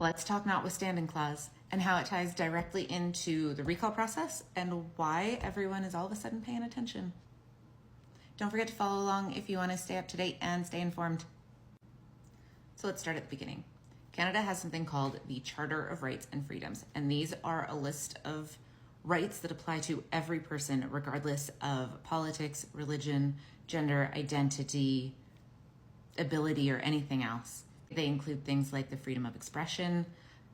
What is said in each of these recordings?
Let's talk Notwithstanding Clause and how it ties directly into the recall process and why everyone is all of a sudden paying attention. Don't forget to follow along if you want to stay up to date and stay informed. So let's start at the beginning. Canada has something called the Charter of Rights and Freedoms, and these are a list of rights that apply to every person regardless of politics, religion, gender, identity, ability, or anything else. They include things like the freedom of expression,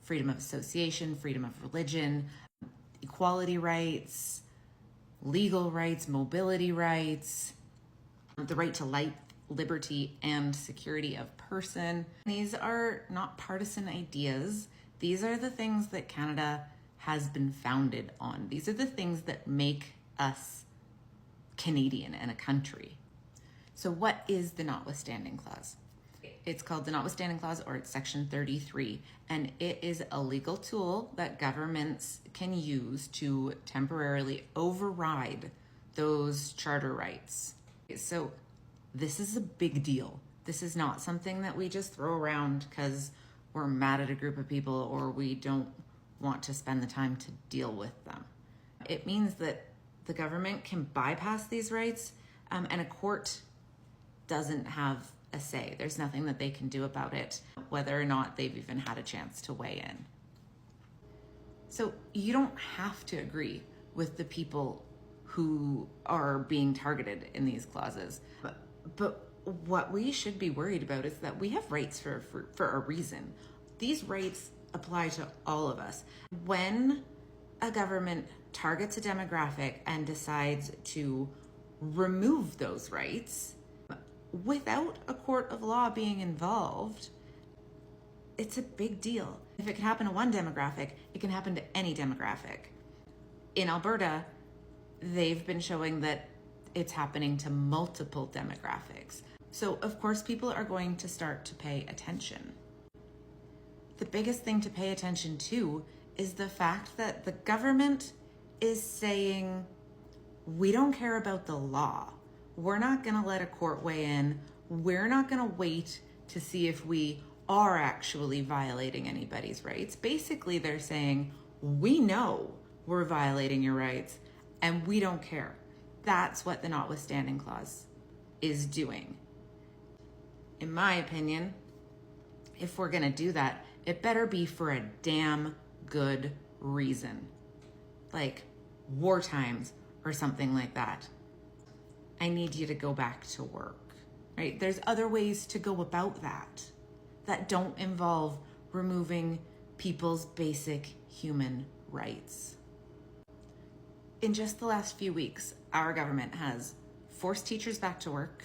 freedom of association, freedom of religion, equality rights, legal rights, mobility rights, the right to life, liberty, and security of person. These are not partisan ideas. These are the things that Canada has been founded on. These are the things that make us Canadian and a country. So what is the Notwithstanding Clause? It's called the Notwithstanding Clause, or it's Section 33, and it is a legal tool that governments can use to temporarily override those charter rights. So this is a big deal. This is not something that we just throw around because we're mad at a group of people or we don't want to spend the time to deal with them. It means that the government can bypass these rights, and a court doesn't have a say. There's nothing that they can do about it, whether or not they've even had a chance to weigh in. So you don't have to agree with the people who are being targeted in these clauses. But what we should be worried about is that we have rights for a reason. These rights apply to all of us. When a government targets a demographic and decides to remove those rights without a court of law being involved, it's a big deal. If it can happen to one demographic, it can happen to any demographic. In Alberta, they've been showing that it's happening to multiple demographics. So of course, people are going to start to pay attention. The biggest thing to pay attention to is the fact that the government is saying, we don't care about the law. We're not going to let a court weigh in. We're not going to wait to see if we are actually violating anybody's rights. Basically, they're saying, we know we're violating your rights and we don't care. That's what the Notwithstanding Clause is doing. In my opinion, if we're going to do that, it better be for a damn good reason, like war times or something like that. I need you to go back to work, right? There's other ways to go about that don't involve removing people's basic human rights. In just the last few weeks, our government has forced teachers back to work,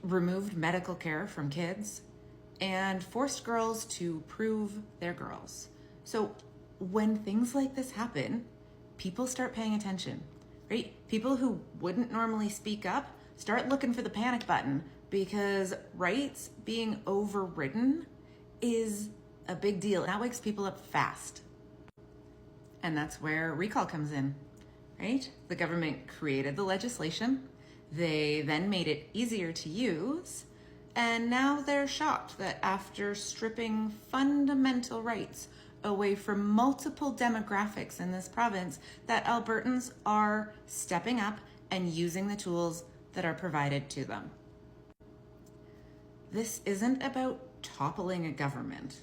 removed medical care from kids, and forced girls to prove they're girls. So when things like this happen, people start paying attention, right? People who wouldn't normally speak up start looking for the panic button because rights being overridden is a big deal. That wakes people up fast. And that's where recall comes in, right? The government created the legislation. They then made it easier to use. And now they're shocked that after stripping fundamental rights away from multiple demographics in this province, that Albertans are stepping up and using the tools that are provided to them. This isn't about toppling a government.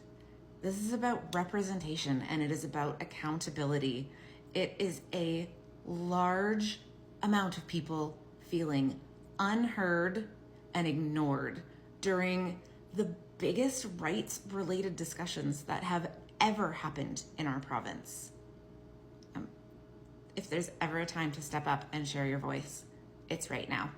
This is about representation, and it is about accountability. It is a large amount of people feeling unheard and ignored during the biggest rights-related discussions that have ever happened in our province. If there's ever a time to step up and share your voice, it's right now.